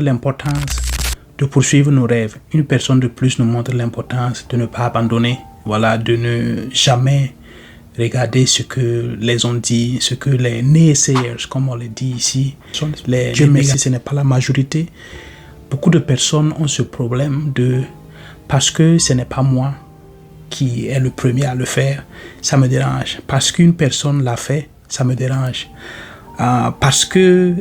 L'importance de poursuivre nos rêves. Une personne de plus nous montre l'importance de ne pas abandonner, voilà, de ne jamais regarder ce que les ont dit, ce que les naysayers, comme on le dit ici, Dieu merci, ce n'est pas la majorité. Beaucoup de personnes ont ce problème de parce que ce n'est pas moi qui est le premier à le faire, ça me dérange. Parce qu'une personne l'a fait, ça me dérange. Parce que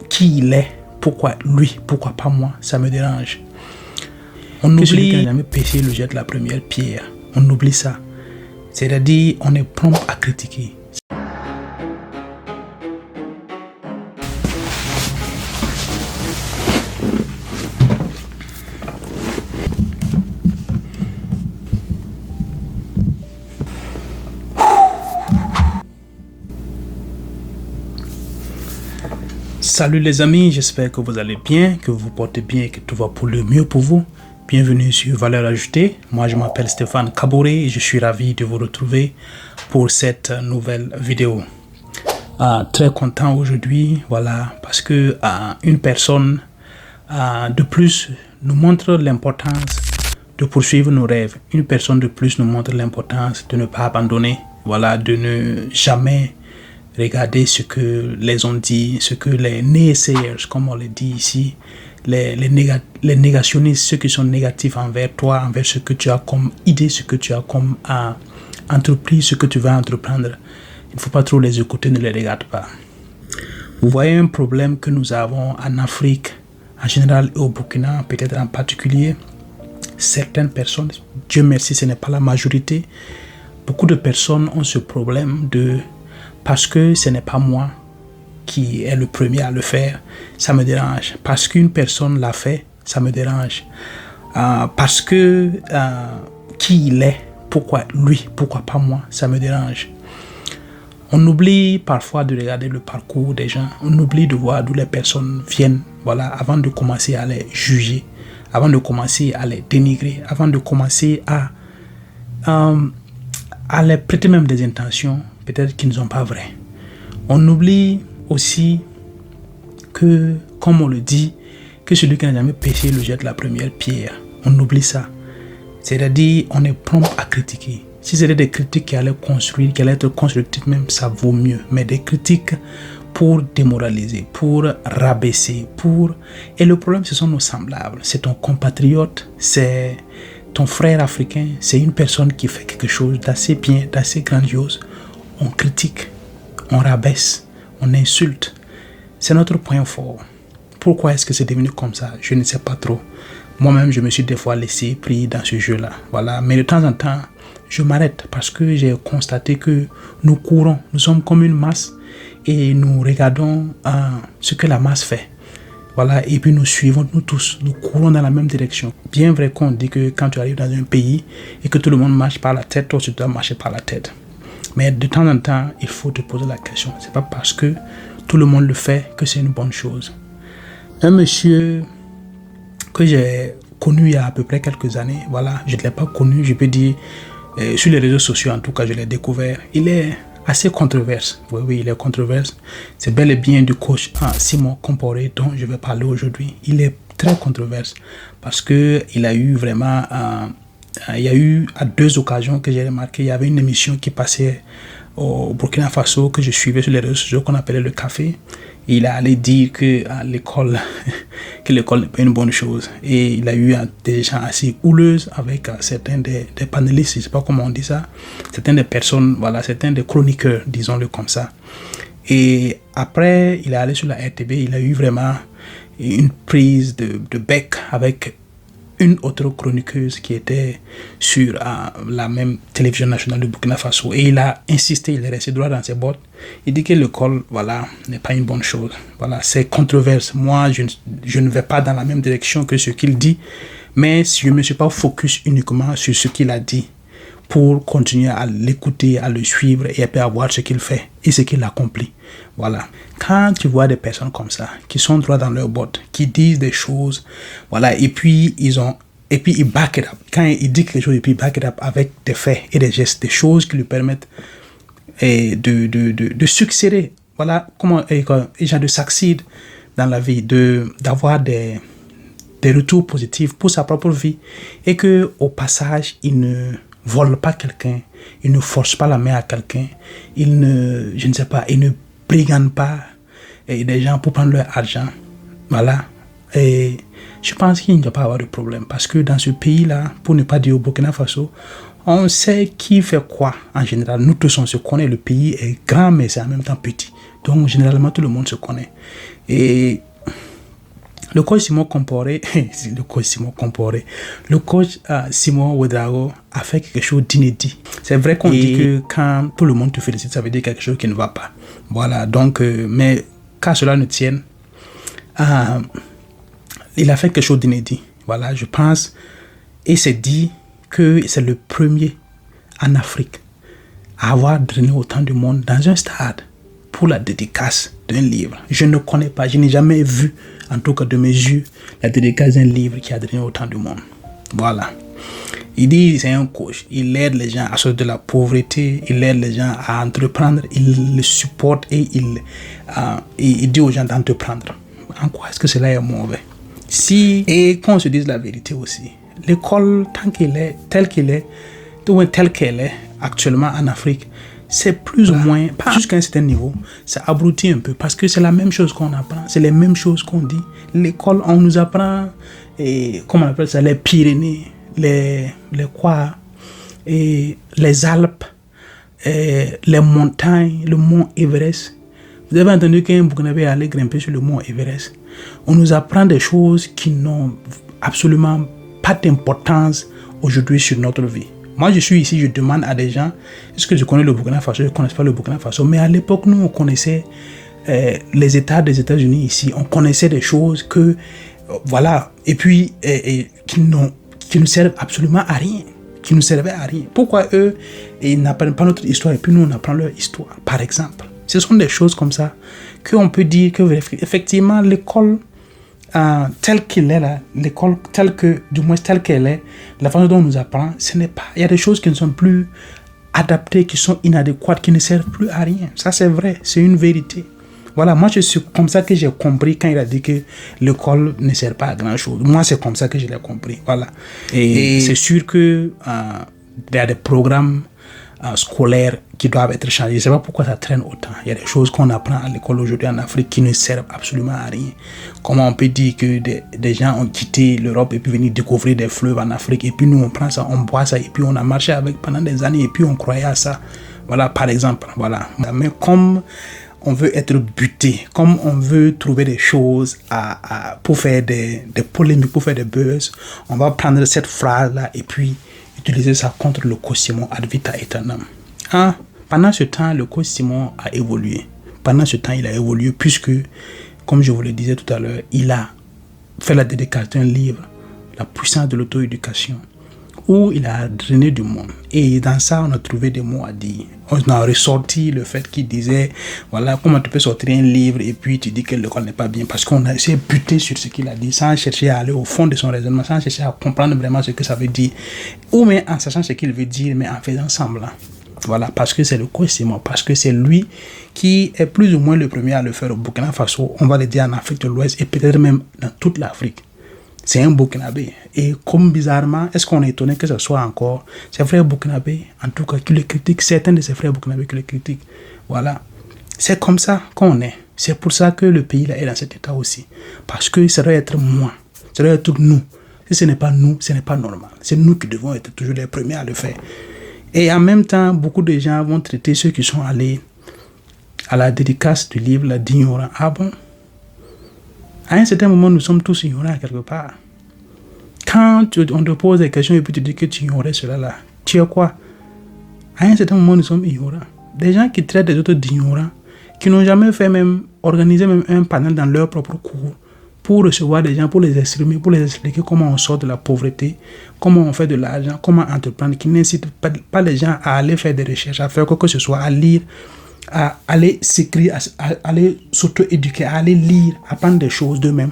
qui il est, pourquoi lui, pourquoi pas moi, ça me dérange. On oublie celui qui n'a jamais péché le jette la première pierre. On oublie ça. C'est-à-dire, on est prompt à critiquer. Salut les amis, j'espère que vous allez bien, que vous vous portez bien et que tout va pour le mieux pour vous. Bienvenue sur Valeur Ajoutée. Moi, je m'appelle Stéphane Kaboré et je suis ravi de vous retrouver pour cette nouvelle vidéo. Très content aujourd'hui, voilà, parce que une personne de plus nous montre l'importance de poursuivre nos rêves. Une personne de plus nous montre l'importance de ne pas abandonner, voilà, de ne jamais regarder ce que les ont dit, ce que les naysayers, comme on le dit ici, les négationnistes, ceux qui sont négatifs envers toi, envers ce que tu as comme idée, ce que tu as comme entreprise, ce que tu vas entreprendre. Il ne faut pas trop les écouter, ne les regarde pas. Vous voyez un problème que nous avons en Afrique, en général et au Burkina, peut-être en particulier. Certaines personnes, Dieu merci, ce n'est pas la majorité, beaucoup de personnes ont ce problème de parce que ce n'est pas moi qui est le premier à le faire, ça me dérange. Parce qu'une personne l'a fait, ça me dérange. Parce que qui il est, pourquoi lui, pourquoi pas moi, ça me dérange. On oublie parfois de regarder le parcours des gens, on oublie de voir d'où les personnes viennent, voilà, avant de commencer à les juger, avant de commencer à les dénigrer, avant de commencer à les prêter même des intentions peut-être qui ne sont pas vraies. On oublie aussi que, comme on le dit, que celui qui n'a jamais péché le jette la première pierre. On oublie ça. C'est-à-dire, on est prompt à critiquer. Si c'était des critiques qui allaient construire, qui allaient être constructives même, ça vaut mieux. Mais des critiques pour démoraliser, pour rabaisser, pour... Et le problème, ce sont nos semblables. C'est ton compatriote, c'est ton frère africain, c'est une personne qui fait quelque chose d'assez bien, d'assez grandiose. On critique, on rabaisse, on insulte. C'est notre point fort. Pourquoi est-ce que c'est devenu comme ça? Je ne sais pas trop. Moi-même, je me suis des fois laissé pris dans ce jeu-là. Voilà. Mais de temps en temps, je m'arrête parce que j'ai constaté que nous courons. Nous sommes comme une masse et nous regardons ce que la masse fait. Voilà. Et puis nous suivons, nous tous, nous courons dans la même direction. Bien vrai qu'on dit que quand tu arrives dans un pays et que tout le monde marche par la tête, toi tu dois marcher par la tête. Mais de temps en temps, il faut te poser la question. C'est pas parce que tout le monde le fait que c'est une bonne chose. Un monsieur que j'ai connu il y a à peu près quelques années, voilà, je ne l'ai pas connu, je peux dire, sur les réseaux sociaux en tout cas, je l'ai découvert. Il est assez controverse. Oui, il est controverse. C'est bel et bien du coach Simon Comporé dont je vais parler aujourd'hui. Il est très controverse parce qu'il a eu vraiment... il y a eu à deux occasions que j'ai remarqué, il y avait une émission qui passait au Burkina Faso que je suivais sur les réseaux sociaux qu'on appelait le café. Et il a allé dire que l'école n'est pas une bonne chose. Et il a eu des gens assez houleuses avec certains des panélistes, je ne sais pas comment on dit ça, certaines des personnes, voilà, certains des chroniqueurs, disons-le comme ça. Et après, il est allé sur la RTB, il a eu vraiment une prise de bec avec une autre chroniqueuse qui était sur la même télévision nationale du Burkina Faso. Et il a insisté, il est resté droit dans ses bottes. Il dit que l'école, voilà, n'est pas une bonne chose. Voilà, c'est controverse. Moi, je ne vais pas dans la même direction que ce qu'il dit, mais je ne me suis pas focus uniquement sur ce qu'il a dit pour continuer à l'écouter, à le suivre et à voir ce qu'il fait et ce qu'il accomplit. Voilà. Quand tu vois des personnes comme ça, qui sont droits dans leurs bottes, qui disent des choses, voilà, et puis ils back it up. Quand ils disent quelque chose, et puis ils back it up avec des faits et des gestes, des choses qui lui permettent de succéder. Voilà, comment, de succeed dans la vie, d'avoir des retours positifs pour sa propre vie et que au passage, il ne vole pas quelqu'un, il ne force pas la main à quelqu'un, il ne brigande pas des gens pour prendre leur argent. Voilà. Et je pense qu'il ne doit pas avoir de problème parce que dans ce pays-là, pour ne pas dire au Burkina Faso, on sait qui fait quoi en général. Nous tous, on se connaît. Le pays est grand, mais c'est en même temps petit. Donc, généralement, tout le monde se connaît. Et le coach Simon Simon Ouedraogo a fait quelque chose d'inédit. C'est vrai qu'on dit que quand tout le monde te félicite, ça veut dire quelque chose qui ne va pas. Voilà, donc, mais qu'à cela ne tienne, il a fait quelque chose d'inédit. Voilà, je pense, et c'est dit que c'est le premier en Afrique à avoir drainé autant de monde dans un stade pour la dédicace d'un livre. Je ne connais pas, je n'ai jamais vu, en tout cas de mes yeux, la dédicace d'un livre qui a drainé autant de monde. Voilà. Il dit, c'est un coach, il aide les gens à sortir de la pauvreté, il aide les gens à entreprendre, il les supporte et il dit aux gens d'entreprendre. En quoi est-ce que cela est mauvais? Et qu'on se dise la vérité aussi, l'école, telle qu'elle est actuellement en Afrique, c'est plus ou moins, jusqu'à un certain niveau, ça abrutit un peu parce que c'est la même chose qu'on apprend, c'est les mêmes choses qu'on dit. L'école, on nous apprend, comment on appelle ça, les Pyrénées, les Alpes, les montagnes, le mont Everest. Vous avez entendu qu'un Burkinabé est allé grimper sur le mont Everest. On nous apprend des choses qui n'ont absolument pas d'importance aujourd'hui sur notre vie. Moi, je suis ici, je demande à des gens, est-ce que je connais le Burkina Faso? Je ne connais pas le Burkina Faso. Mais à l'époque, nous, on connaissait les États des États-Unis ici. On connaissait des choses que, voilà, et puis, qui ne servent absolument à rien. Qui ne servaient à rien. Pourquoi eux, ils n'apprennent pas notre histoire et puis nous, on apprend leur histoire, par exemple? Ce sont des choses comme ça qu'on peut dire que, effectivement, l'école telle qu'elle est là, l'école telle qu'elle est, la façon dont on nous apprend, ce n'est pas. Il y a des choses qui ne sont plus adaptées, qui sont inadéquates, qui ne servent plus à rien. Ça, c'est vrai, c'est une vérité. Voilà, moi, c'est comme ça que j'ai compris quand il a dit que l'école ne sert pas à grand chose. Moi, c'est comme ça que je l'ai compris. Voilà. Et c'est sûr que il y a des programmes scolaires qui doivent être changés. Je ne sais pas pourquoi ça traîne autant. Il y a des choses qu'on apprend à l'école aujourd'hui en Afrique qui ne servent absolument à rien. Comment on peut dire que des gens ont quitté l'Europe et puis venir découvrir des fleuves en Afrique et puis nous on prend ça, on boit ça et puis on a marché avec pendant des années et puis on croyait à ça. Voilà, par exemple. Voilà. Mais comme on veut être buté, comme on veut trouver des choses pour faire des polémiques, pour faire des buzz, on va prendre cette phrase-là et puis utiliser ça contre le coach Simon ad vitam aeternam. Pendant ce temps, le coach Simon a évolué. Pendant ce temps, il a évolué puisque, comme je vous le disais tout à l'heure, il a fait la dédicace d'un livre, La puissance de l'auto-éducation, où il a drainé du monde. Et dans ça, on a trouvé des mots à dire. On a ressorti le fait qu'il disait, voilà, comment tu peux sortir un livre et puis tu dis que l'école n'est pas bien. Parce qu'on a essayé de buter sur ce qu'il a dit, sans chercher à aller au fond de son raisonnement, sans chercher à comprendre vraiment ce que ça veut dire. Ou mais en sachant ce qu'il veut dire, mais en faisant semblant. Voilà, parce que c'est le coach Simon, parce que c'est lui qui est plus ou moins le premier à le faire au Burkina Faso, on va le dire en Afrique de l'Ouest et peut-être même dans toute l'Afrique. C'est un Burkinabé. Et comme bizarrement, est-ce qu'on est étonné que ce soit encore ses frères burkinabés, en tout cas, qui le critiquent, certains de ses frères burkinabés qui le critiquent. Voilà. C'est comme ça qu'on est. C'est pour ça que le pays là est dans cet état aussi. Parce que ça doit être moi. Ça doit être nous. Si ce n'est pas nous, ce n'est pas normal. C'est nous qui devons être toujours les premiers à le faire. Et en même temps, beaucoup de gens vont traiter ceux qui sont allés à la dédicace du livre là, d'ignorants. Ah bon? À un certain moment, nous sommes tous ignorants quelque part. Quand on te pose des questions et puis tu dis que tu ignorais cela là, tu es quoi? À un certain moment, nous sommes ignorants. Des gens qui traitent les autres d'ignorants, qui n'ont jamais fait même, organisé même un panel dans leur propre cours pour recevoir des gens, pour les exprimer, pour les expliquer comment on sort de la pauvreté, comment on fait de l'argent, comment entreprendre, qui n'incitent pas les gens à aller faire des recherches, à faire quoi que ce soit, à lire, à aller s'écrire, à aller s'auto-éduquer, à aller lire, à apprendre des choses d'eux-mêmes.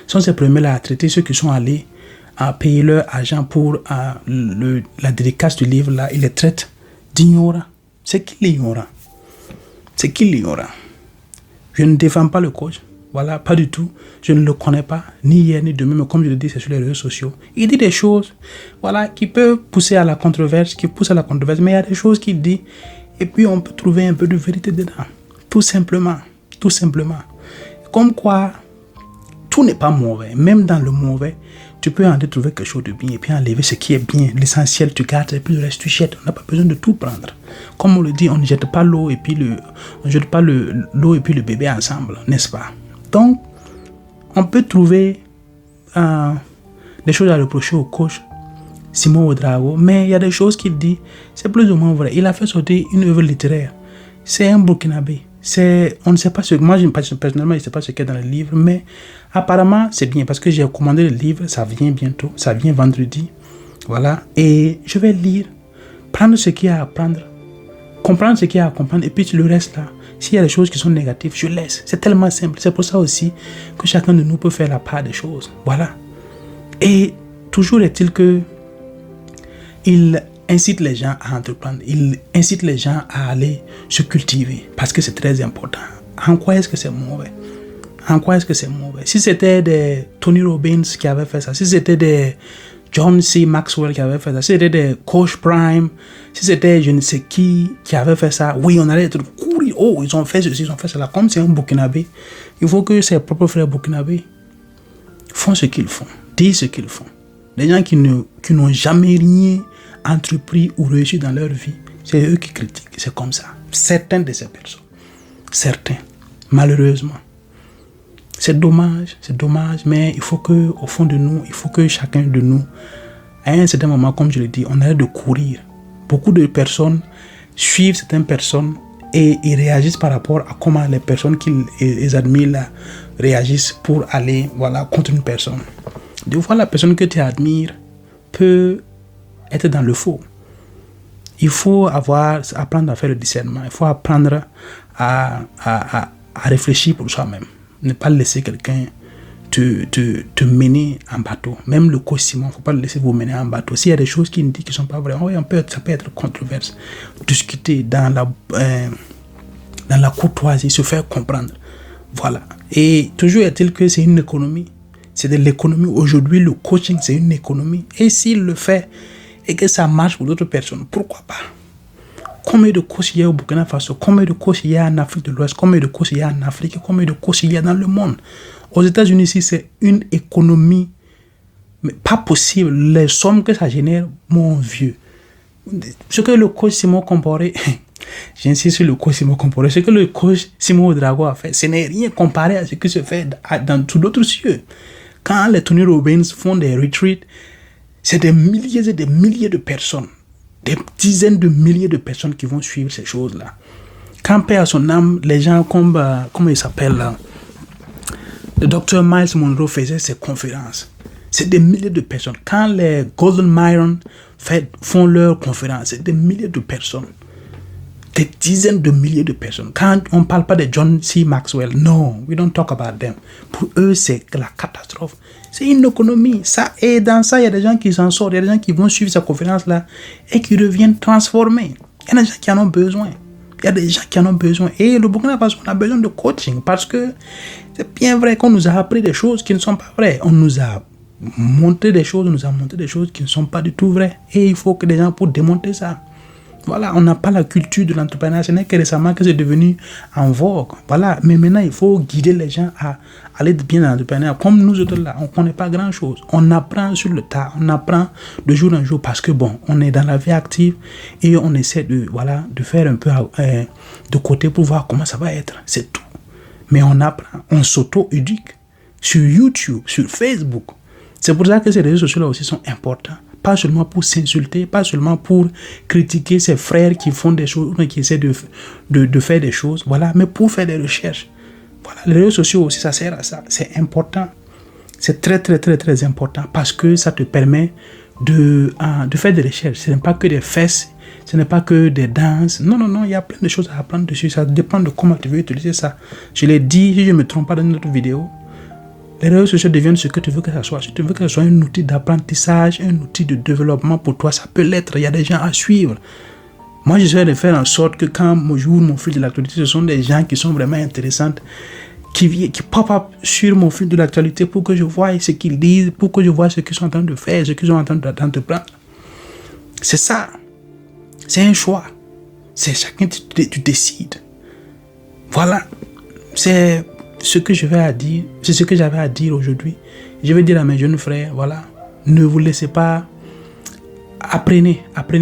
Sont ces premiers-là à traiter ceux qui sont allés à payer leur argent pour la dédicace du livre-là. Ils les traitent d'ignorants. C'est qui l'ignorant? C'est qui l'ignorant? Je ne défends pas le coach. Voilà, pas du tout. Je ne le connais pas, ni hier, ni demain, mais comme je le dis, c'est sur les réseaux sociaux. Il dit des choses, voilà, qui peuvent pousser à la controverse, mais il y a des choses qu'il dit, et puis on peut trouver un peu de vérité dedans. Tout simplement. Comme quoi, tout n'est pas mauvais. Même dans le mauvais, tu peux en trouver quelque chose de bien, et puis enlever ce qui est bien. L'essentiel, tu gardes, et puis le reste, tu jettes. On n'a pas besoin de tout prendre. Comme on le dit, on ne jette pas l'eau et puis l'eau et puis le bébé ensemble, n'est-ce pas? Donc, on peut trouver des choses à reprocher au coach Simon Ouedraogo, mais il y a des choses qu'il dit, c'est plus ou moins vrai. Il a fait sortir une œuvre littéraire. C'est un Burkinabé. On ne sait pas moi personnellement, je ne sais pas ce qu'il y a dans le livre, mais apparemment, c'est bien parce que j'ai commandé le livre, ça vient bientôt, ça vient vendredi. Voilà, et je vais lire, prendre ce qu'il y a à prendre, comprendre ce qu'il y a à comprendre, et puis le reste là. S'il y a des choses qui sont négatives, je laisse. C'est tellement simple. C'est pour ça aussi que chacun de nous peut faire la part des choses. Voilà. Et toujours est-il que il incite les gens à entreprendre. Il incite les gens à aller se cultiver. Parce que c'est très important. En quoi est-ce que c'est mauvais? Si c'était des Tony Robbins qui avaient fait ça, si c'était des John C. Maxwell qui avait fait ça, si c'était des Coach Prime, si c'était je ne sais qui avait fait ça, oui, on allait être courir. Oh, ils ont fait ceci, ils ont fait cela. Comme c'est un Burkinabé, il faut que ses propres frères Burkinabés font ce qu'ils font, disent ce qu'ils font. Les gens qui n'ont jamais rien entrepris ou réussi dans leur vie, c'est eux qui critiquent. C'est comme ça. Certaines de ces personnes. Certains, malheureusement. C'est dommage, mais il faut que, au fond de nous, il faut que chacun de nous, à un certain moment, comme je l'ai dit, on arrête de courir. Beaucoup de personnes suivent certaines personnes et ils réagissent par rapport à comment les personnes qu'ils admirent là, réagissent pour aller contre une personne. Des fois, la personne que tu admires peut être dans le faux. Il faut apprendre à faire le discernement. Il faut apprendre à réfléchir pour soi-même. Ne pas laisser quelqu'un te mener en bateau. Même le coach Simon, il ne faut pas le laisser vous mener en bateau. S'il y a des choses qu'il dit qui ne sont pas vraies, ça peut être controverse. Discuter dans la courtoisie, se faire comprendre. Voilà. Et toujours est-il que c'est une économie. C'est de l'économie. Aujourd'hui, le coaching, c'est une économie. Et s'il le fait et que ça marche pour d'autres personnes, pourquoi pas? Combien de coachs il y a au Burkina Faso? Combien de coachs il y a en Afrique de l'Ouest? Combien de coachs il y a en Afrique? Combien de coachs il y a dans le monde? Aux États-Unis, ici, c'est une économie, mais pas possible. Les sommes que ça génère, mon vieux. Ce que le coach Simon Comporé, j'insiste sur le coach Simon Comporé, ce que le coach Simon Ouedraogo a fait, ce n'est rien comparé à ce qui se fait dans tous d'autres cieux. Quand les Tony Robbins font des retreats, c'est des milliers et des milliers de personnes. Des dizaines de milliers de personnes qui vont suivre ces choses-là. Quand paix à son âme, les gens comme, comment il s'appelle là, le docteur Miles Monroe faisait ses conférences. C'est des milliers de personnes. Quand les Golden Myron font leurs conférences, c'est des milliers de personnes. Des dizaines de milliers de personnes. Quand on ne parle pas de John C. Maxwell, no, we don't talk about them. Pour eux, c'est la catastrophe. C'est une économie. Et dans ça, il y a des gens qui s'en sortent. Il y a des gens qui vont suivre cette conférence-là et qui reviennent transformés. Il y a des gens qui en ont besoin. Et le Burkina Faso, on a besoin de coaching parce que c'est bien vrai qu'on nous a appris des choses qui ne sont pas vraies. On nous a montré des choses, qui ne sont pas du tout vraies. Et il faut que des gens pour démonter ça. Voilà, on n'a pas la culture de l'entrepreneuriat. Ce n'est que récemment que c'est devenu en vogue. Voilà, mais maintenant, il faut guider les gens à aller bien dans l'entrepreneuriat. Comme nous autres là, on ne connaît pas grand-chose. On apprend sur le tas, on apprend de jour en jour parce que bon, on est dans la vie active et on essaie de faire un peu de côté pour voir comment ça va être. C'est tout. Mais on apprend, on s'auto-éduque sur YouTube, sur Facebook. C'est pour ça que ces réseaux sociaux-là aussi sont importants. Pas seulement pour s'insulter, pas seulement pour critiquer ses frères qui font des choses, qui essaient de faire des choses, voilà, mais pour faire des recherches. Voilà, les réseaux sociaux aussi, ça sert à ça. C'est important. C'est très, très, très, très important parce que ça te permet de faire des recherches. Ce n'est pas que des fesses, ce n'est pas que des danses. Non, il y a plein de choses à apprendre dessus. Ça dépend de comment tu veux utiliser ça. Je l'ai dit, si je ne me trompe pas dans une autre vidéo, les réseaux sociaux deviennent ce que tu veux que ça soit. Si tu veux que ce soit un outil d'apprentissage, un outil de développement pour toi, ça peut l'être. Il y a des gens à suivre. Moi, j'essaie de faire en sorte que quand mon fil de l'actualité, ce sont des gens qui sont vraiment intéressants, qui pop-up sur mon fil de l'actualité pour que je vois ce qu'ils disent, pour que je vois ce qu'ils sont en train de faire, ce qu'ils sont en train d'entreprendre. C'est ça. C'est un choix. C'est chacun, tu décides. Voilà. C'est ce que je vais à dire. C'est ce que j'avais à dire aujourd'hui. Je vais dire à mes jeunes frères, voilà, ne vous laissez pas. Apprenez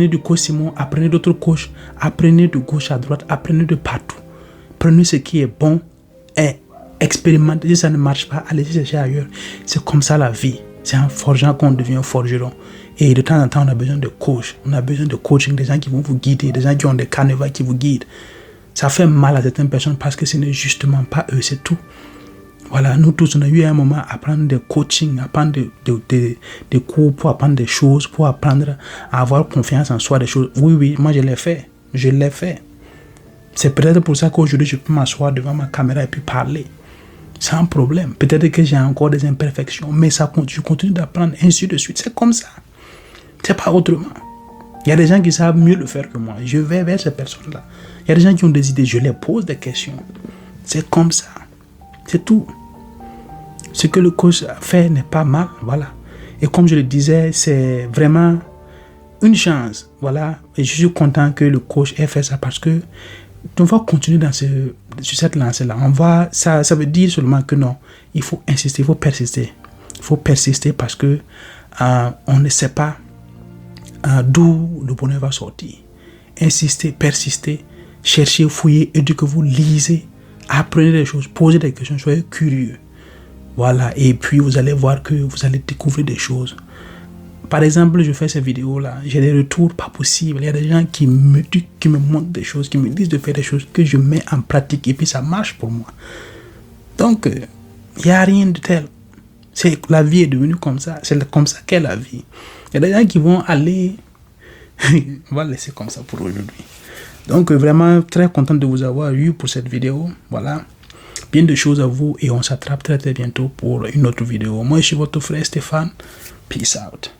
de coach Simon, apprenez d'autres coachs, apprenez de gauche à droite, apprenez de partout. Prenez ce qui est bon et expérimentez. Si ça ne marche pas, allez chercher ailleurs. C'est comme ça la vie. C'est en forgeant qu'on devient forgeron. Et de temps en temps, on a besoin de coach. On a besoin de coaching, des gens qui vont vous guider, des gens qui ont des carnivals qui vous guident. Ça fait mal à certaines personnes parce que ce n'est justement pas eux, c'est tout. Voilà, nous tous, on a eu un moment à apprendre des coaching, à apprendre des cours pour apprendre des choses, pour apprendre à avoir confiance en soi, des choses. Oui, moi je l'ai fait. Je l'ai fait. C'est peut-être pour ça qu'aujourd'hui, je peux m'asseoir devant ma caméra et puis parler. Sans problème. Peut-être que j'ai encore des imperfections, mais je continue d'apprendre, ainsi de suite. C'est comme ça. C'est pas autrement. Il y a des gens qui savent mieux le faire que moi. Je vais vers ces personnes-là. Il y a des gens qui ont des idées, je les pose des questions. C'est comme ça. C'est tout. Ce que le coach fait n'est pas mal, voilà. Et comme je le disais, c'est vraiment une chance, voilà. Et je suis content que le coach ait fait ça parce que on va continuer sur cette lancée-là. Ça veut dire seulement que non, il faut insister, il faut persister. Il faut persister parce que on ne sait pas d'où le bonheur va sortir. Insistez, persistez, cherchez, fouillez, éduquez-vous, lisez, apprenez des choses, posez des questions, soyez curieux. Voilà, et puis vous allez voir que vous allez découvrir des choses. Par exemple, je fais ces vidéos-là, j'ai des retours pas possibles. Il y a des gens qui me montrent des choses, qui me disent de faire des choses que je mets en pratique et puis ça marche pour moi. Donc, il n'y a rien de tel. La vie est devenue comme ça. C'est comme ça qu'est la vie. Il y a des gens qui vont aller... On va laisser comme ça pour aujourd'hui. Donc, vraiment très content de vous avoir eu pour cette vidéo. Voilà. Bien de choses à vous et on s'attrape très très bientôt pour une autre vidéo. Moi, je suis votre frère Stéphane. Peace out.